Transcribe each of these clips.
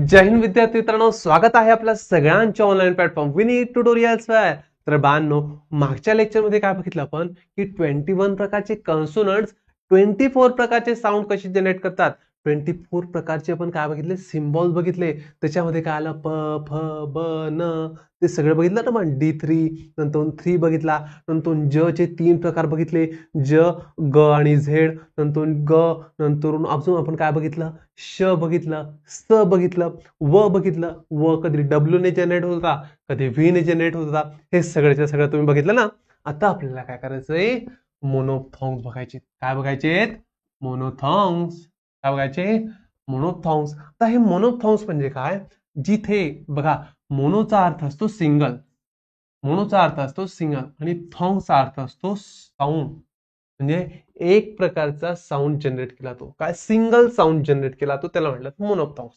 जय हिंद विद्यार्थी मित्रांनो, स्वागत आहे आपल्या सगळ्यांच्या ऑनलाईन प्लॅटफॉर्म विनीत ट्युटोरियल्स वर. तर बाळांनो, मागच्या लेक्चर मध्ये काय बघितलं आपण की 21 प्रकारचे कॉन्सोनंट्स 24 प्रकारचे साऊंड कसे जनरेट करतात. 24 प्रकारचे आपण काय बघितले, सिम्बॉल्स बघितले. त्याच्यामध्ये काय आलं, प फ ब न, ते सगळं बघितलं ना. मग D3 नंतर 3 बघितला. नंतर ज चे 3 प्रकार बघितले, ज ग आणि झेड. नंतर ग, नंतर अजून आपण काय बघितलं, श बघितलं, स बघितलं, व बघितलं. व कधी डब्ल्यू ने जनरेट होता, कधी व्ही ने जनरेट होता. हे सगळ्याच्या सगळं तुम्ही बघितलं ना. आता आपल्याला काय करायचंय, मोनोथॉंग्स बघायचे. काय बघायचे? मोनोथॉंग्स. काय बघायचे? मोनोथॉंग्स. आता हे मोनोथॉंग्स म्हणजे काय, जिथे बघा, मोनोचा अर्थ असतो सिंगल, मोनोचा अर्थ असतो सिंगल आणि थॉंगचा अर्थ असतो साऊंड. म्हणजे एक प्रकारचा साऊंड जनरेट केला, तो काय सिंगल साऊंड जनरेट केला, तो त्याला म्हटलं मोनोथॉंग्स.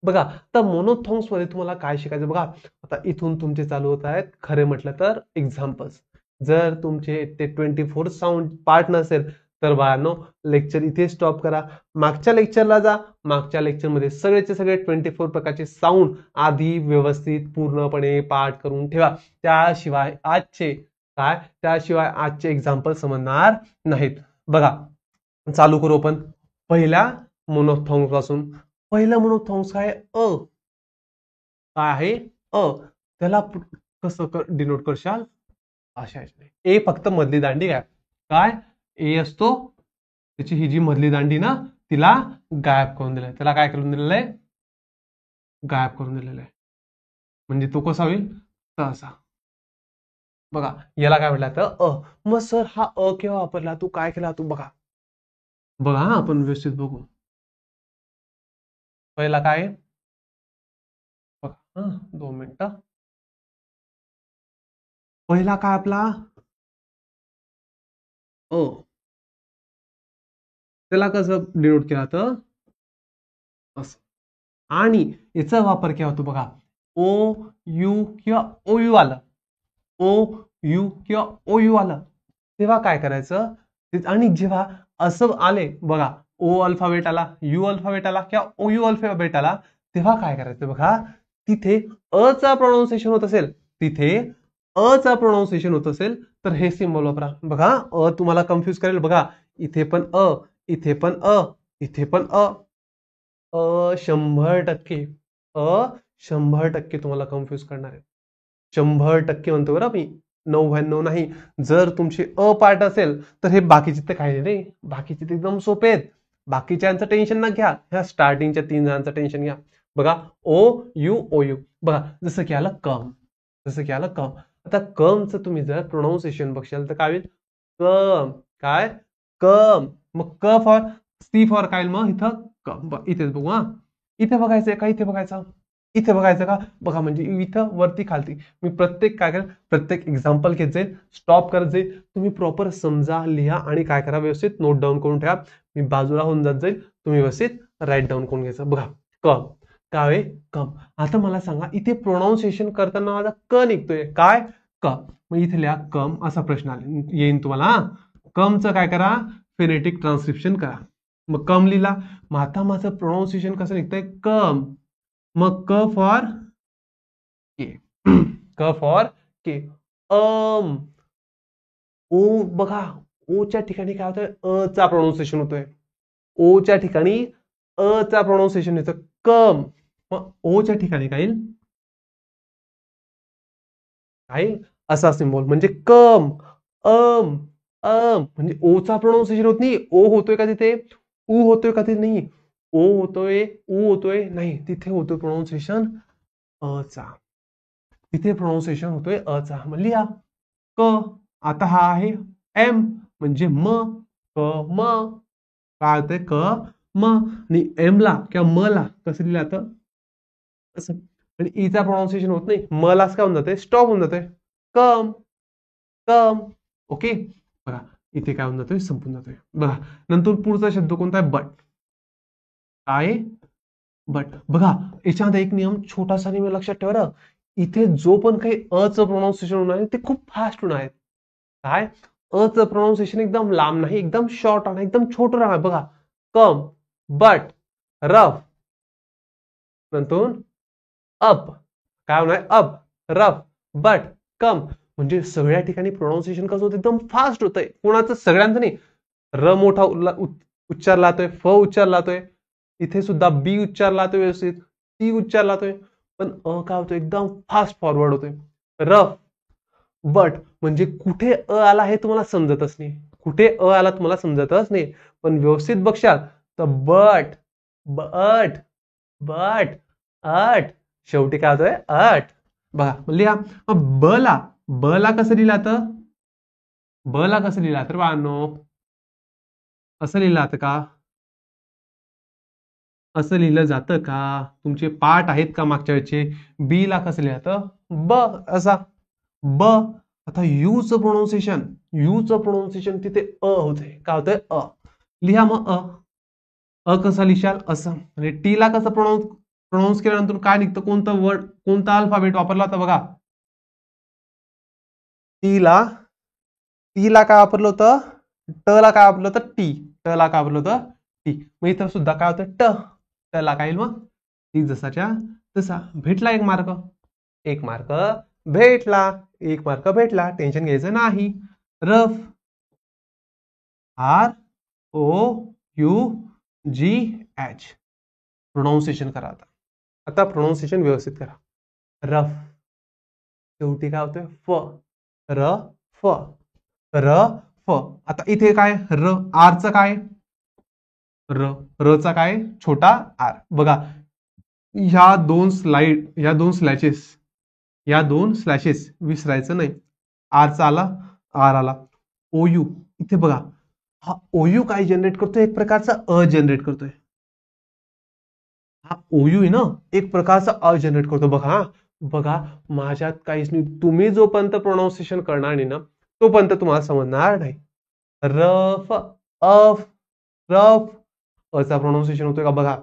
बघा, तर मोनोथॉंग्स मध्ये तुम्हाला काय शिकायचं बघा. आता इथून तुमचे चालू होत आहेत खरे म्हटलं तर एक्झाम्पल्स. जर तुमचे ते 24 साऊंड पार्ट नसेल तर बाळांनो, लेक्चर इथे स्टॉप करा, मागच्या लेक्चरला जा. मागच्या लेक्चरमध्ये सगळेचे सगळे 24 प्रकारचे साऊंड आधी व्यवस्थित पूर्णपणे पाठ करून ठेवा. त्याशिवाय आजचे एक्झाम्पल समजणार नाहीत. बघा, चालू करू आपण पहिल्या मोनोथॉंग्स पासून. पहिलं मोनोथॉंग्स काय, काय आहे, त्याला कसं डिनोट करशाल, अशा ए फक्त मधली दांडी काय ए असतो, त्याची ही जी मधली दांडी ना, तिला गायब करून दिलंय. त्याला काय करून दिलेलं आहे, गायब करून दिलेलं आहे. म्हणजे तो कसा होईल, तसा. बघा, याला काय म्हटलं तर मग सर हा केव्हा वापरला, तू काय केला, तू बघा. बघा हा, आपण व्यवस्थित बघू. पहिला काय, बघा 2 मिनिटं. पहिला काय आपला त्याला कसं डिनोट केला तर असं. आणि याचा वापर केला होतो बघा, ओ यू किंवा ओ यू आलं, ओ यू किंवा ओ यू आलं तेव्हा काय करायचं. आणि जेव्हा असं आले बघा, ओ अल्फाबेट आला, यू अल्फाबेट आला किंवा ओ यू अल्फाबेट आला, तेव्हा काय करायचं बघा, तिथे अ चा प्रोनाउन्सिएशन होत असेल, तिथे अ चा प्रोनाउन्सिएशन होत असेल तर हे सिम्बॉल वापरा. बघा, तुम्हाला कन्फ्युज करेल. बघा, इथे पण इथे पण इथे पण 100% 100% तुम्हाला कन्फ्युज करणार आहे. 100% म्हणतो बरं मी, 99 नाही. जर तुमचे पार्ट असेल तर हे बाकीचे तर काही नाही, बाकीचे तर एकदम सोपे आहेत. बाकीच्यांचं टेन्शन ना घ्या, ह्या स्टार्टिंगच्या 3 जणांचं टेन्शन घ्या. बघा, ओ यू. बघा, जसं की आलं कम, जसं की आलं कम. आता कमचं तुम्ही जर प्रोनाउन्सिएशन बघशाल तर काय होईल, कम, काय कम. मग क फॉर, सी फॉर काय, मग इथं कम. इथेच बघू हा, इथे बघायचंय का, इथे बघायचं, इथे बघायचं का. बघा, म्हणजे इथं वरती खालती मी प्रत्येक काय करेल, प्रत्येक एक्झाम्पल घेत जाईल, स्टॉप करत जाईल. तुम्ही प्रॉपर समजा, लिहा आणि काय करा, व्यवस्थित नोट डाऊन करून ठेवा. मी बाजूला होऊन जात जाईल, तुम्ही व्यवस्थित राईट डाऊन करून घ्यायचं. बघा, कम, काय कम. आता मला सांगा, इथे प्रोनाउन्सिएशन करताना माझा क निघतोय, काय क. मग इथे लिहा कम, असा प्रश्न येईन तुम्हाला. कमचं काय करा, फेनेटिक ट्रान्स्क्रिप्शन करा. मग कम लिहिला. मग आता माझं प्रोनाउन्सिएशन कसं निघतंय, कम. मग क फॉर के, क फॉर के. ओ, बघा, ओ च्या ठिकाणी काय होतंय, अ चा प्रोनाउन्सिएशन होतोय. ओ च्या ठिकाणी अ चा प्रोनाउन्सिएशन येतं, कम. मग ओ च्या ठिकाणी काय येईल, काय असा सिम्बॉल म्हणजे कम. अम म्हणजे ओ चा प्रोनाउन्सिएशन होत नाही. ओ होतोय का तिथे, उ होतोय का तिथे, नाही. ओ होतोय, उ होतोय, नाही. तिथे होतोय प्रोनाउन्सिएशन अ चा, तिथे प्रोनाउन्सिएशन होतोय अ चा. मग लिहा क. आता हा आहे एम म्हणजे म, क म. काय होतंय, क म. आणि एम ला किंवा म ला कसं लिहिलं जातं, असं. आणि ईचा प्रोनाउन्सिएशन होत नाही, म लाच काय होऊन जाते, स्टॉप होऊन जाते, कम, कम. ओके. बघा, इथे काय होऊन जातोय, संपून जातोय. बघा, नंतर पुढचा शब्द कोणता आहे, बट. काय, बट. बघा, याच्यामध्ये एक नियम छोटासा नियम लक्षात ठेवा. इथे जो पण काही अ चं प्रोनाउन्सिएशन होणार आहे ते खूप फास्ट होणार आहे. काय, अ चं प्रोनाउन्सिएशन एकदम लांब नाही, एकदम शॉर्ट राहणार, एकदम छोटं राहणार. बघा, कम, बट, रफ, नंतर अप, काय होणार अप, रफ, बट, कम. म्हणजे सगळ्या ठिकाणी प्रोनाऊन्सिएशन कसं होतं, एकदम फास्ट होतंय. कोणाचं, सगळ्यांचं नाही. र मोठा उच्चार लातोय, फ उच्चार लातोय, इथे सुद्धा बी उच्चार लातोय व्यवस्थित, टी उच्चार लातोय. पण अ काय होतोय, एकदम फास्ट फॉरवर्ड होतोय. रफ, बट म्हणजे कुठे अ आला हे तुम्हाला समजतच नाही. कुठे अ आला तुम्हाला समजतच नाही. पण व्यवस्थित बघशाल तर बट, बट, बट, अट, शेवटी काय होतोय अट. बघा लिहा. ब ला, ब ला कसं लिहिलं तर, ब ला कसं लिहिलं तर बाळांनो, असं लिहिलं जातं का, असं लिहिलं जातं का, तुमचे पाठ आहेत का मागच्या वेळचे. बी ला कसं लिहिलं जातं, ब असा, ब. आता यू च प्रोनाऊन्सिएशन, यू च प्रोनाऊन्सिएशन तिथे अ होते, काय होतंय अ. लिहा मग अ, अ कसा लिहिशाल असं. म्हणजे टी ला कसं प्रोनाऊन्स केल्यानंतर काय निघतं, कोणतं वर्ड, कोणता अल्फाबेट वापरला होता बघा. टी ला, टी ला काय वापरलं होतं, ट ला काय वापरलं होतं टी, ट ला काय वापरलं होतं टी. मग इथं सुद्धा काय होतं ट, ट ला काय येईल मग टी, जसाच्या तसा. भेटला एक मार्क, एक मार्क भेटला, एक मार्क भेटला, टेन्शन घ्यायचं नाही. Rough, R O U G H, pronunciation करा आता. आता प्रोनाऊन्सिएशन व्यवस्थित करा. रफ, शेवटी काय होतंय फ, र फ, र फ. आता इथे काय र, आरचं काय, र, र चा काय छोटा आर. बघा ह्या दोन स्लाइड, ह्या दोन स्लॅशेस, या दोन स्लॅशेस विसरायचं नाही. आरचा आला, आर आला, ओयू. इथे बघा हा ओयू काय जनरेट करतोय, एक प्रकारचा अ जनरेट करतोय. हा ओयू आहे ना, एक प्रकारचा अ जनरेट करतो. बघा हा, बघा माझ्यात काहीच नाही. तुम्ही जोपर्यंत प्रोनाऊन्सिएशन करणार नाही ना, तोपर्यंत तुम्हाला समजणार नाही. रफ, अफ, रफ, अचा प्रोनाऊन्सिएशन होतोय का बघा.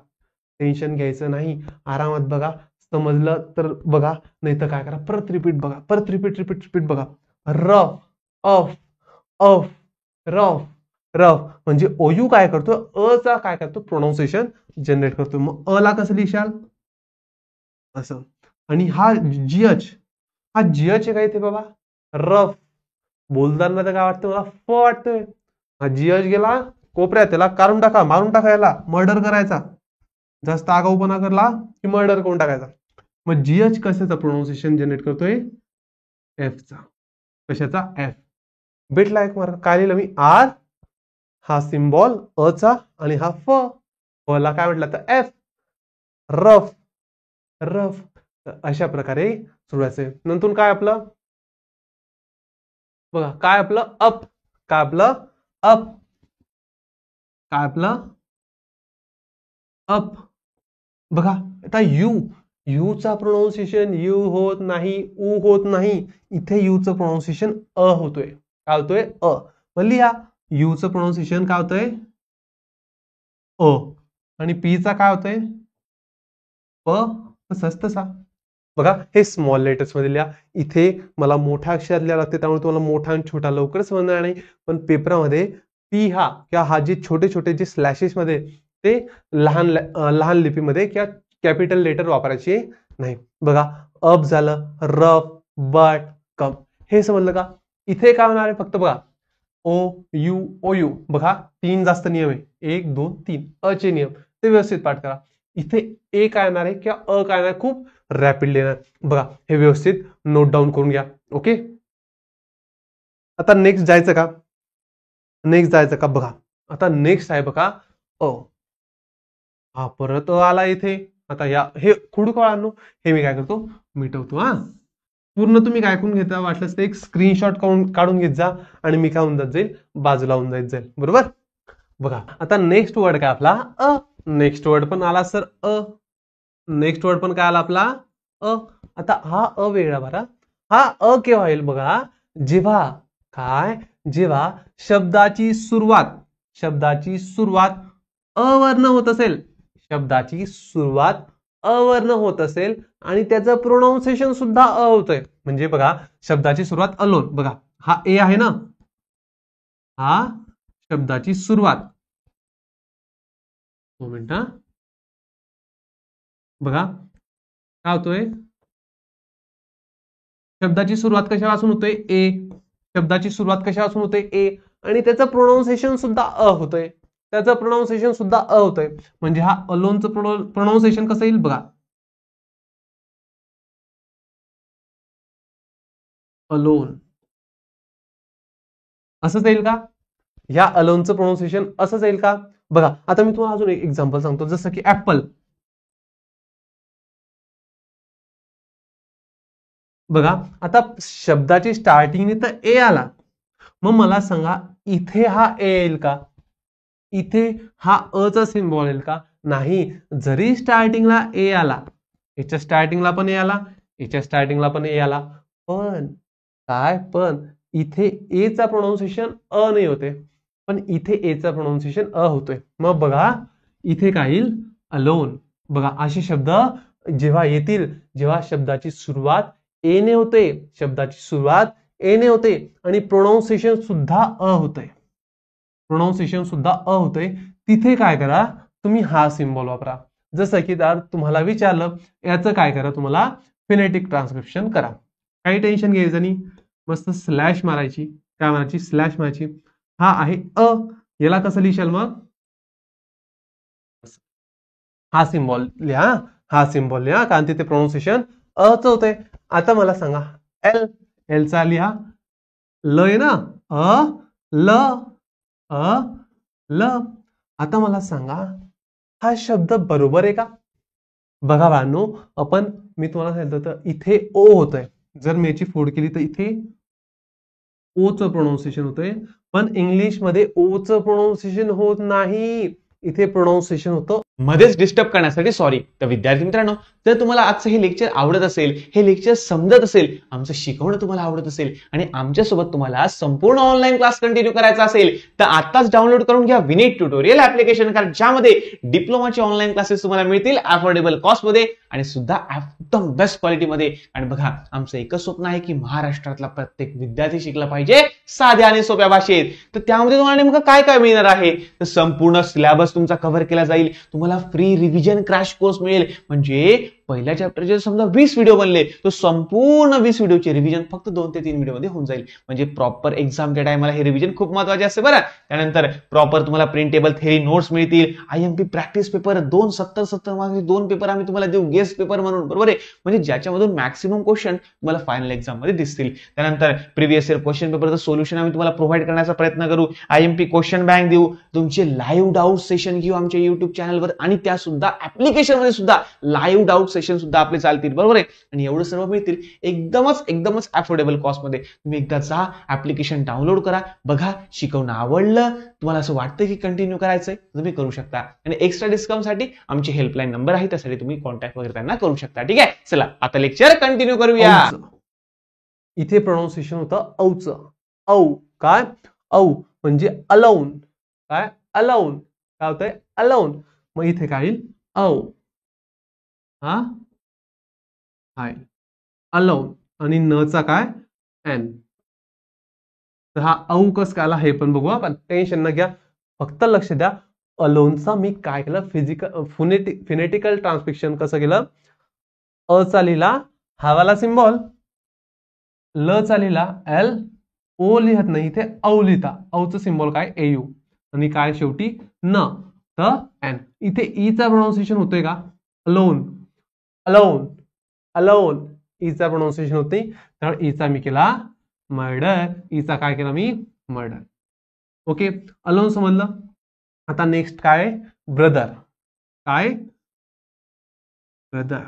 टेन्शन घ्यायचं नाही, आरामात बघा. समजलं तर बघा, नाही तर काय करा, परत रिपीट बघा, परत रिपीट रिपीट रिपीट बघा. रफ, अफ, अफ, रफ, रफ. म्हणजे ओयू काय करतो, अ चा काय करतो प्रोनाऊन्सिएशन जनरेट करतो. मग अ ला कसं लिहिशाल असं. आणि हा जीएच, हा जीएच काय इथे बाबा, रफ. बोलताना तर काय वाटतं मला, फ वाटतंय. हा जीएच गेला कोपऱ्यात, त्याला काढून टाका, मारून टाका, याला मर्डर करायचा. जास्त आगाऊपणा करला की मर्डर करून टाकायचा. मग जीएच कशाचा प्रोनाऊन्सिएशन जनरेट करतोय, एफ चा. कशाचा, एफ. भेटला एक मार्क. काय लिहिलं मी, आर, हा सिम्बॉल अ चा, आणि हा फ, फ ला काय म्हटलं तर एफ, रफ, रफ. अशा प्रकारे सोडवायचंय. नंतर काय आपलं बघा, काय आपलं अप, काय आपलं अप, काय आपलं अप. बघा आता यू, यू चा प्रोनाऊन्सिएशन यू होत नाही, उ होत नाही. इथे यू चं प्रोनाऊन्सिएशन अ होतोय, काय होतोय अ. मग लिहा, यू चं प्रोनाऊन्सिएशन काय होतंय अ, आणि पी चा काय होतंय प, तसाच तसा. बघा हे स्मॉल लेटर्स मध्ये लिहा. इथे मला मोठ्या अक्षरात लिहावं लागते, त्यामुळे तुम्हाला मोठा आणि छोटा लवकर समजणार नाही. पण पेपरामध्ये पी हा किंवा हा जे छोटे छोटे जे स्लॅशेस मध्ये, ते लहान लहान लिपीमध्ये किंवा कॅपिटल लेटर वापरायचे नाही. बघा अप झालं, रफ, बट, कम. हे समजलं का. इथे काय होणार आहे फक्त बघा, ओ यू, ओ यू. बघा तीन जास्त नियम आहे, 1 2 3 अ चे नियम, ते व्यवस्थित पाठ करा. इथे ए काय येणार आहे किंवा अ काय येणार, खूप रॅपिडली येणार. बघा हे व्यवस्थित नोट डाऊन करून घ्या. ओके, आता नेक्स्ट जायचं का, नेक्स्ट जायचं का बघा. आता नेक्स्ट आहे बघा अ. हा परत अ आला इथे. आता या हे खुडकळांनो, हे मी काय करतो मिटवतो हा. पूर्ण तुम्ही काय ऐकून घेता, वाटलंच तर एक स्क्रीनशॉट काढून घेत जा, आणि मी काय होऊन जात जाईल, बाजूला होऊन जात जाईल. बरोबर. बघा आता नेक्स्ट वर्ड काय आपला अ. नेक्स्ट वर्ड पण आला सर अ. नेक्स्ट वर्ड पण काय आला आपला अ. आता हा अ वेगळा बरा. हा अ केव्हा येईल बघा, जेव्हा काय, जेव्हा शब्दाची सुरुवात, शब्दाची सुरुवात अवर्ण होत असेल, शब्दाची सुरुवात अवर्ण होत असेल, आणि त्याचं प्रोनाऊन्सिएशन सुद्धा अ होतंय. म्हणजे बघा शब्दाची सुरुवात अलोन, बघा हा ए आहे ना, हा शब्दाची सुरुवात. 2 मिनिटं. बघा काय होतोय, शब्दाची सुरुवात कशापासून होते, ए. शब्दाची सुरुवात कशापासून होते, ए. आणि त्याचं प्रोनाउन्सिएशन सुद्धा अ होतंय. त्याचं प्रोनाउन्सिएशन सुद्धा अ होतंय. म्हणजे हा अलोनचं प्रोनाउन्सिएशन कसं येईल बघा, अलोन असंच येईल का? ह्या अलोनचं प्रोनाउन्सिएशन असंच येईल का? बघा आता मी तुम्हाला अजून एक एक्झाम्पल सांगतो, जसं की ऍपल. बघा आता शब्दाची स्टार्टिंगने तर ए आला, मग मला सांगा इथे हा ए येईल का? इथे हा अ चा सिम्बॉल येईल का? नाही. जरी स्टार्टिंगला ए आला, याच्या स्टार्टिंगला पण ए आला, याच्या स्टार्टिंगला पण ए आला, पण इथे ए चा प्रोनाउन्सिएशन अ नाही होते, पण इथे ए चा प्रोनाउन्सिएशन अ होतोय. मग बघा इथे काय येईल, अलोन. बघा असे शब्द जेव्हा येतील, जेव्हा शब्दाची सुरुवात ए ने होते, शब्दाची सुरुवात ए ने होते आणि प्रोनाउन्सिएशन सुद्धा अ होतंय, प्रोनाउन्सिएशन सुद्धा अ होतंय, तिथे काय करा तुम्ही हा सिम्बॉल वापरा. जसं की जर तुम्हाला विचारलं याचं काय करा, तुम्हाला फिनेटिक ट्रान्सक्रिप्शन करा. काही टेन्शन घ्यायचं नाही, मस्त स्लॅश मारायची. काय मारायची, स्लॅश मारायची. हा आहे अ, याला कसं लिहिशाल मग, हा सिम्बॉल लिहा, हा सिम्बॉल लिहा, कारण तिथे प्रोनाउन्सिएशन अच होते. आता मला सांगा एल, एलचा लिहा, ल आहे ना, अ ल, अ ल. आता मला सांगा हा शब्द बरोबर आहे का? बघा भानो, मी तुम्हाला सांगितलं होतं इथे ओ होतंय, जर मी याची फोड केली तर इथे ओ चं प्रोनाउन्सिएशन होतंय, पण इंग्लिशमध्ये ओ चं प्रोनाउन्सिएशन होत नाही, इथे प्रोनाउन्सिएशन होतं मध्येच डिस्टर्ब करण्यासाठी सॉरी. तर विद्यार्थी मित्रांनो, जर तुम्हाला आजचं हे लेक्चर आवडत असेल, हे लेक्चर समजत असेल, आमचं शिकवणं तुम्हाला आवडत असेल आणि आमच्यासोबत तुम्हाला संपूर्ण ऑनलाईन क्लास कंटिन्यू करायचा असेल, तर आताच डाउनलोड करून घ्या विनीत ट्युटोरियल ऍप्लिकेशन, कारण ज्यामध्ये डिप्लोमाचे ऑनलाईन क्लासेस तुम्हाला मिळतील अफोर्डेबल कॉस्टमध्ये आणि सुद्धा एकदम बेस्ट क्वालिटीमध्ये. आणि बघा आमचं एकच स्वप्न आहे की महाराष्ट्रातला प्रत्येक विद्यार्थी शिकला पाहिजे साध्या आणि सोप्या भाषेत. तर त्यामध्ये तुम्हाला नेमकं काय काय मिळणार आहे, तर संपूर्ण सिलेबस तुमचा कव्हर केला जाईल. तुम्हाला फ्री रिव्हिजन क्रॅश कोर्स मिळेल, म्हणजे पहिल्या चॅप्टरचे समजा 20 व्हिडिओ बनले, तो संपूर्ण 20 व्हिडिओचे रिव्हिजन फक्त 2 ते 3 व्हिडिओमध्ये होऊन जाईल. म्हणजे प्रॉपर एक्झामच्या टायमाला हे रिव्हिजन खूप महत्त्वाचे असते बरं. त्यानंतर प्रॉपर तुम्हाला प्रिंटेबल थेरी नोट्स मिळतील, आयएमपी प्रॅक्टिस पेपर 2 70 मार्क्सचे 2 पेपर आम्ही तुम्हाला देऊ गेस्ट पेपर म्हणून, बरोबर आहे, म्हणजे ज्याच्यामधून मॅक्सिमम क्वेश्चन तुम्हाला फायनल एक्झाम मध्ये दिसतील. त्यानंतर प्रिव्हियस इयर क्वेश्चन पेपरचं सोल्युशन आम्ही तुम्हाला प्रोव्हाइड करण्याचा प्रयत्न करू, आयएमपी क्वेश्चन बँक देऊ, तुमचे लाईव्ह डाऊट सेशन घेऊ आमच्या युट्यूब चॅनलवर, आणि त्या सुद्धा ऍप्लिकेशन मध्ये सुद्धा लाईव्ह डाऊट सेशन सुद्धा आपले चालतील, बरोबर आहे. आणि एवढं सर्व मिळतील एकदमच अफोर्डेबल कॉस्ट मध्ये. तुम्ही एकदा जा, ऍप्लिकेशन डाउनलोड करा, बघा शिकवणं आवडलं, तुम्हाला असं वाटतं की कंटिन्यू करायचंय, तुम्ही करू शकता. आणि एक्स्ट्रा डिस्काउंट साठी आमची हेल्पलाईन नंबर आहे, त्यासाठी तुम्ही कॉन्टॅक्ट वगैरे त्यांना करू शकता. ठीक आहे, चला आता लेक्चर कंटिन्यू करूया. इथे प्रोनाउन्सिएशन होतं औचं, औ. काय औ म्हणजे अलाउन, काय अलाउन, काय होतंय अलाउन. मग इथे काय येईल, औ. हा हाय अलाउन, आणि न चा काय एन. तर हा औ कस काय आला हे पण बघू आपण, टेन्शन न घ्या, फक्त लक्ष द्या. अलोनचा मी काय केलं, फिनेटिकल ट्रान्सक्रिप्शन कसं केलं, अ चा लिहिला हा वाला सिम्बॉल, ल चा लिहिला एल, ओ लिहत नाही इथे औ लिहिता, औचं सिम्बॉल काय एयू, आणि काय शेवटी न, त एन. इथे ई चा प्रोनाउन्सिएशन होतोय का, alone, alone, alone, Icha pronunciation होते, तर ईचा मी केला मर्डर, ईचा काय केला मी मर्डर. ओके, अलोन समजलं. आता नेक्स्ट काय, ब्रदर, काय ब्रदर.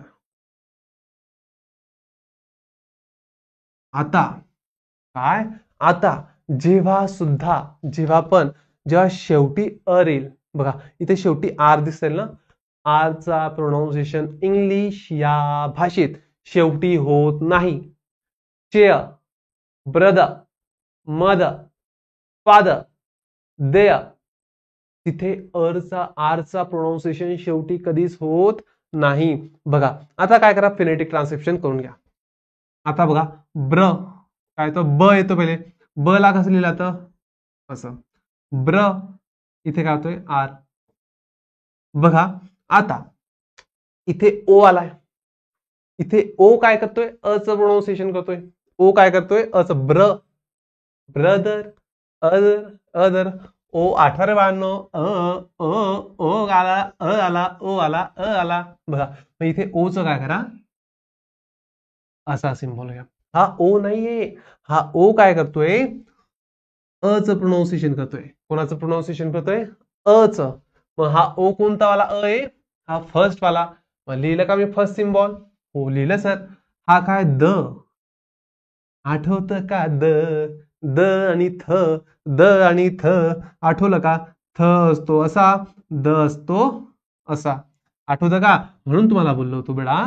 आता काय, आता जेव्हा शेवटी अ येईल, बघा इथे शेवटी आर दिसेल ना, आर चा प्रोनाउन्सिएशन इंग्लिश या भाषेत शेवटी होत नाही. Chair, brother, mother, father, there, तिथे आर चा प्रोनाउन्सिएशन शेवटी कधीच होत नाही. बघा आता काय करा, फिनेटिक ट्रान्सक्रिप्शन करून घ्या. आता बघा ब्र, काय तो ब येतो पहिले, ब ला कसं लिहिलं तर असं ब्र, इथे काय होतोय आर. बघा आता इथे ओ आलाय, इथे ओ काय करतोय, अचं प्रोनाऊन्सिएशन करतोय. ओ काय करतोय, अचं ब्रदर, अदर, अदर. ओ आठवा रे बाळांनो, ओ आला, आला, ओ आला, आला. बघा मग इथे ओच काय करा, असा सिंबल घ्या. हा ओ नाहीये, हा ओ काय करतोय, अचं प्रोनाऊन्सिएशन करतोय. कोणाचं प्रोनाऊन्सिएशन करतोय, अच. मग हा ओ कोणता वाला अ आहे, हा फर्स्ट वाला. मग लिहिलं का मी फर्स्ट सिम्बॉल, हो लिहिलं सर. हा काय द, आठवतं का द आणि द आणि आठवलं का, थ असतो असा, द असतो असा. आठवतं का, म्हणून तुम्हाला बोललो होतो बेडा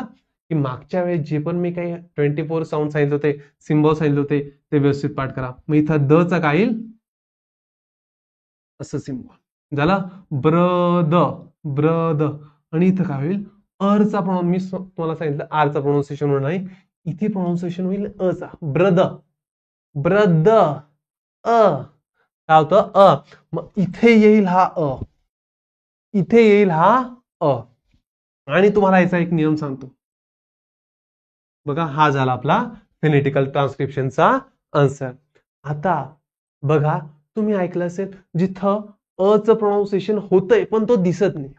की मागच्या वेळेस जे पण मी काही 24 साऊंड सांगितले होते, सिम्बॉल सांगितले होते, ते व्यवस्थित पाठ करा. मग इथं द चा काय येईल, असं सिम्बॉल झाला, ब्रद, ब्रद. आणि इथं काय होईल, अरचा प्रोनाउन, मी तुम्हाला सांगितलं आरचा प्रोनाउन्सिएशन होणार नाही, इथे प्रोनाउन्सिएशन होईल अचा, ब्रद, ब्रद, काय होतं अ. मग इथे येईल हा अ, इथे येईल हा अ. आणि तुम्हाला याचा एक नियम सांगतो बघा, हा झाला आपला फेनेटिकल ट्रान्सक्रिप्शनचा आन्सर. आता बघा, तुम्ही ऐकलं असेल जिथं अचं प्रोनाउन्सिएशन होतंय पण तो दिसत नाही,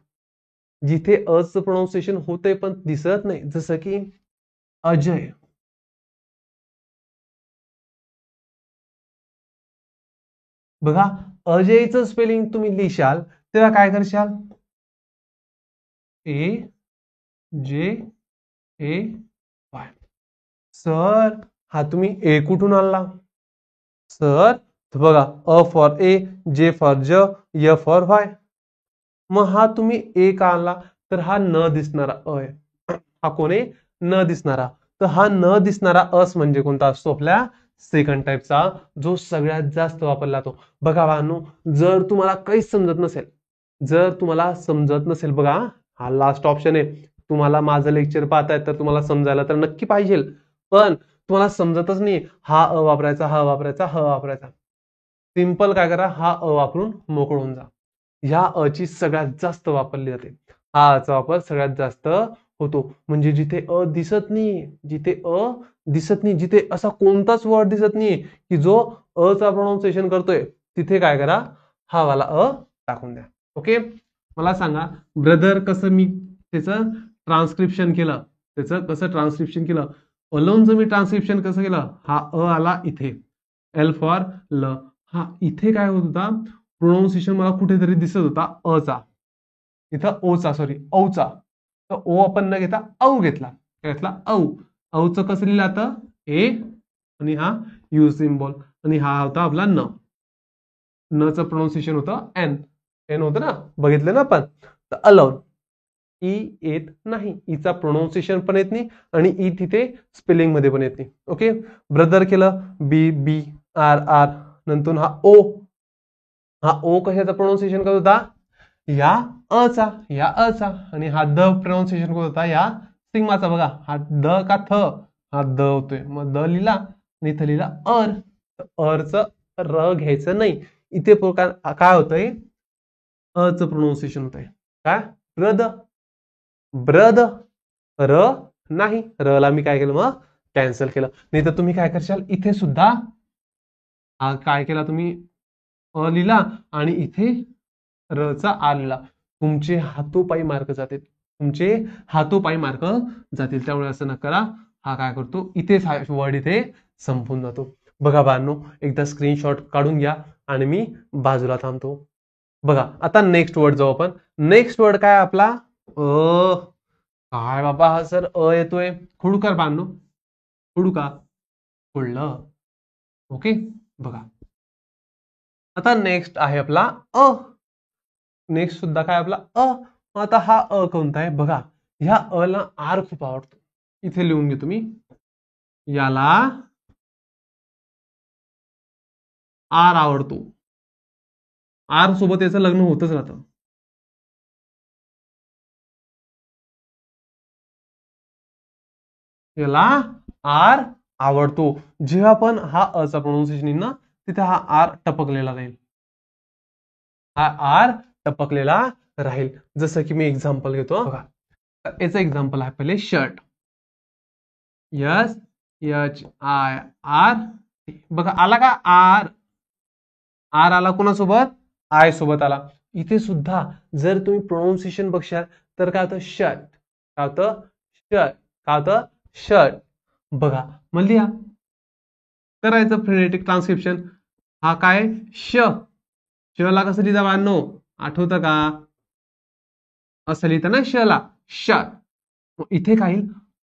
जिथे अचं प्रोनाउन्सिएशन होतंय पण दिसत नाही, जसं की अजय. बघा, अजयचं स्पेलिंग तुम्ही लिहिशाल तेव्हा काय करशाल, ए जे ए वाय. सर हा तुम्ही ए कुठून आणला, सर बघा a for a, J for ज, य फॉर वाय. मग हा तुम्ही ए का आणला, तर हा न दिसणारा अ आहे. हा कोण आहे, न दिसणारा. तर हा न दिसणारा अस म्हणजे कोणता असतो, आपल्या सेकंड टाइपचा, जो सगळ्यात जास्त वापरला जातो. बघा भावांनो, जर तुम्हाला काहीच समजत नसेल, जर तुम्हाला समजत नसेल, बघा हा लास्ट ऑप्शन आहे. तुम्हाला माझं लेक्चर पाहताय तर तुम्हाला समजायला तर नक्की पाहिजे, पण तुम्हाला समजतच नाही, हा अ वापरायचा, हा वापरायचा, ह वापरायचा. सिंपल काय करा, हा अ वापरून मोकळ होऊन जा. ह्या अ ची सगळ्यात जास्त वापरली जाते, हा अ चा वापर सगळ्यात जास्त होतो. म्हणजे जिथे अ दिसत नाही, जिथे अ दिसत नाही, जिथे असा कोणताच वर्ड दिसत नाही की जो अ चा प्रोनाउन्सिएशन करतोय, तिथे काय करा, हा वाला अ टाकून द्या. ओके, मला सांगा ब्रदर कसं मी त्याचं ट्रान्सक्रिप्शन केलं, त्याचं कसं ट्रान्सक्रिप्शन केलं, अलोनचं मी ट्रान्सक्रिप्शन कसं केलं, हा अ आला इथे, एल फॉर ल. हा इथे काय होत होता, प्रोनाउन्सिएशन मला कुठेतरी दिसत होता अ चा, इथं ओ चा, सॉरी औ चा. तर ओ आपण न घेता औ घेतला, काय घेतला औ. औचं कसं लिहिलं आता, ए आणि हा यू सिम्बॉल, आणि हा होता आपला न. न चं प्रोनाउन्सिएशन होतं एन, एन होतं ना, बघितलं ना आपण. तर अलोन, ई येत नाही, ईचा प्रोनाउन्सिएशन पण येत नाही आणि ई तिथे स्पेलिंग मध्ये पण येत नाही. ओके, ब्रदर केलं बी, बी आर, आर. नंतर हा ओ, हा ओ कशाचा प्रोनाउन्सिएशन करत होता, या अ चा, या अ चा. आणि हा द प्रोनाउन्सिएशन करत होता या सिग्माचा. बघा हा द का थ, हा द होतोय, मग द लिहिला आणि इथं लिहिला अर. अरचं र घ्यायचं नाही, इथे काय होतंय, अ चं प्रोनाउन्सिएशन होतंय काय, ब्रद, ब्रद. र नाही, र ला मी काय केलं, मग कॅन्सल केलं. नाही तर तुम्ही काय करशाल, इथे सुद्धा हा काय केला तुम्ही, अ लिहिला आणि इथे र चा आ लिहिला, तुमचे हातोपाई मार्क जातील, तुमचे हातोपाई मार्क जातील. त्यामुळे असं न करा. हा काय करतो, इथेच हा वर्ड इथे संपून जातो. बघा बाळांनो, एकदा स्क्रीनशॉट काढून घ्या आणि मी बाजूला थांबतो. बघा आता नेक्स्ट वर्ड जाऊ आपण. नेक्स्ट वर्ड काय आपला, काय बाबा हा सर अ येतोय, खोडूकर बांधू, खोडू का, खोडलं. ओके, बघा आता नेक्स्ट आहे आपला अ. नेक्स्ट सुद्धा काय आपला अ. आता हा अ कोणता आहे, बघा ह्या अ ला आर खूप आवडतो, इथे लिहून घे तुम्ही, याला आर आवडतो, आर सोबत याचं लग्न होतच राहतं. याला आर आवडतो. जेव्हा पण हा अ चा प्रोनाउन्सिएशन येईल ना, तिथे हा आर टपकलेला राहील, हा आर टपकलेला राहील. जसं की मी एक्झाम्पल घेतो बघा, तर याचं एक्झाम्पल आहे पहिले शर्ट. SHIR. बघा आला का आर. आर आला कोणासोबत, आय सोबत आला. इथे सुद्धा जर तुम्ही प्रोनाऊन्सिएशन बघशाल तर काय होतं शर्ट, काय होतं शर्ट, काय होतं शर्ट. बघा मग लिहा, करायचं फ्रेनेटिक ट्रान्स्क्रिप्शन. हा काय श, ला कसं लिहिता बाळांनो, आठवतं का, असं लिहितं ना शला, शर्ट. इथे काय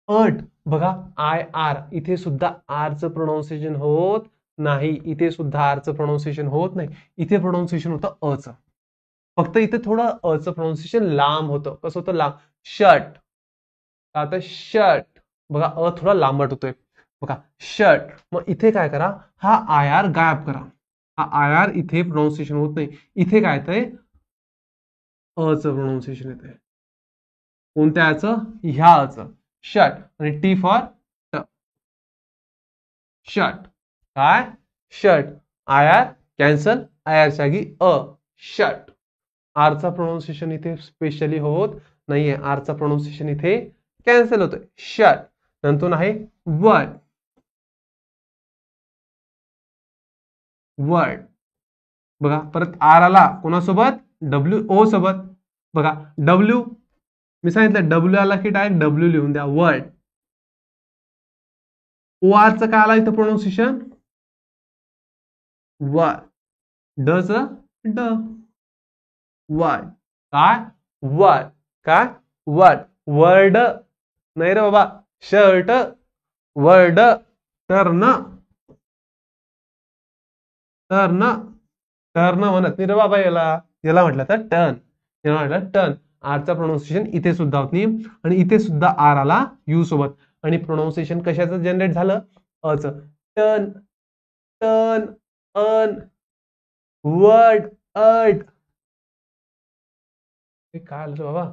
अट. बघा आय आर, इथे सुद्धा आरचं प्रोनाऊन्सिएशन होत नाही, इथे सुद्धा आरचं प्रोनाऊन्सिएशन होत नाही, इथे प्रोनाऊन्सिएशन होतं अचं. फक्त इथे थोडं अचं प्रोनाऊन्सिएशन लांब होतं. कसं होतं लांब, शर्ट, आता शर्ट. बघा अ थोडा लांबट होतोय, बघा शर्ट. मग इथे काय करा, हा आय आर गायब करा. हा आय आर इथे प्रोनाऊन्सिएशन होत नाही, इथे काय येतंय अचं प्रोनाऊन्सिएशन येतंय. कोणत्या याचं, ह्या अचं, शर्ट. आणि टी फॉर ट, शर्ट, काय shirt. I R cancel, I R जागी अ, शर्ट. आरचा प्रोनाऊन्सिएशन इथे स्पेशली होत नाहीये, आरचा प्रोनाऊन्सिएशन इथे कॅन्सल होतोय, शर्ट. नंतर आहे वर्ड. वर्ड बघा परत आर आला कोणासोबत, डब्ल्यू ओ सोबत. बघा डब्ल्यू, मी सांगितलं डब्ल्यू आला की डायरेक्ट डब्ल्यू लिहून द्या, वर्ड. ओ आरचं काय आला इथं प्रोनाऊन्सिएशन, व, डच ड, वर्ड, काय वर्ड, काय वर्ड. वर्ड नाही रे बाबा, shirt, word. Turn, turn, turn म्हणत नाही रे बाबा याला, याला म्हटलं तर टर्न, याला म्हटलं टर्न. आरचा प्रोनाऊन्सिएशन इथे सुद्धा होत नाही, आणि इथे सुद्धा आर आला यू सोबत. आणि प्रोनाऊन्सिएशन कशाचं जनरेट झालं, अच. टर्न, टर्न, अन, वर्ड, अड. काय आलं बाबा,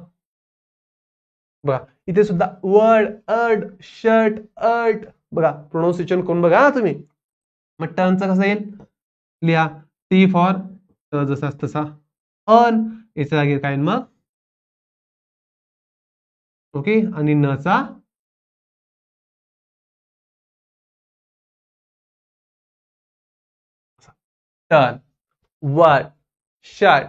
बघा इथे सुद्धा वर्ड, अड, शर्ट, अट. बघा प्रोनाऊन्सिएशन कोण बघा तुम्ही. मग टर्नचं कसं येईल, लिहा टी फॉर जसा तसा, अन याच्या जागी काय मग ओके, आणि नचा turn. Word, shirt,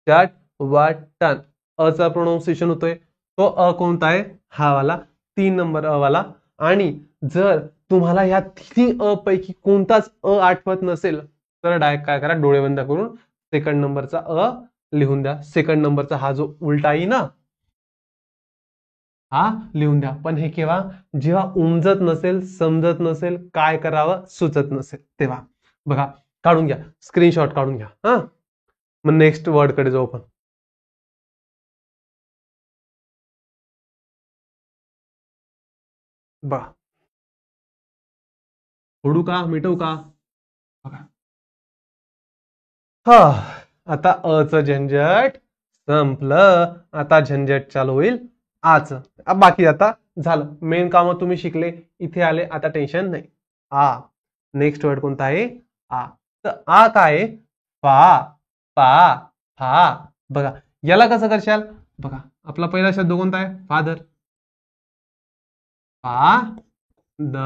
shirt, word, turn. अचा प्रोनाऊन्सिएशन होतोय, तो अ कोणता आहे, हा वाला 3 नंबर अ वाला. आणि जर तुम्हाला या तिन्ही अ पैकी कोणताच अ आठवत नसेल तर डायरेक्ट काय करा, डोळे बंद करून सेकंड नंबरचा अ लिहून द्या. सेकंड नंबरचा हा जो उलटा येईल ना, हा लिहून द्या. पण हे केव्हा, जेव्हा उमजत नसेल, समजत नसेल, काय करावं सुचत नसेल तेव्हा. बघा काढून घ्या, स्क्रीनशॉट काढून घ्या. हा मग नेक्स्ट वर्ड कडे जाऊ आपण. बघा फोडू का, मिटवू का, बघा. हा आता अच झंझट संपलं, आता झंझट चालू होईल आच. बाकी आता झालं, मेन काम तुम्ही शिकले, इथे आले, आता टेन्शन नाही. आ, नेक्स्ट वर्ड कोणता आहे, आ. तर आ काय आहे, फा, पा, फा. बघा याला कसं करशाल, बघा आपला पहिला शब्द कोणता आहे, फादर. फा, द,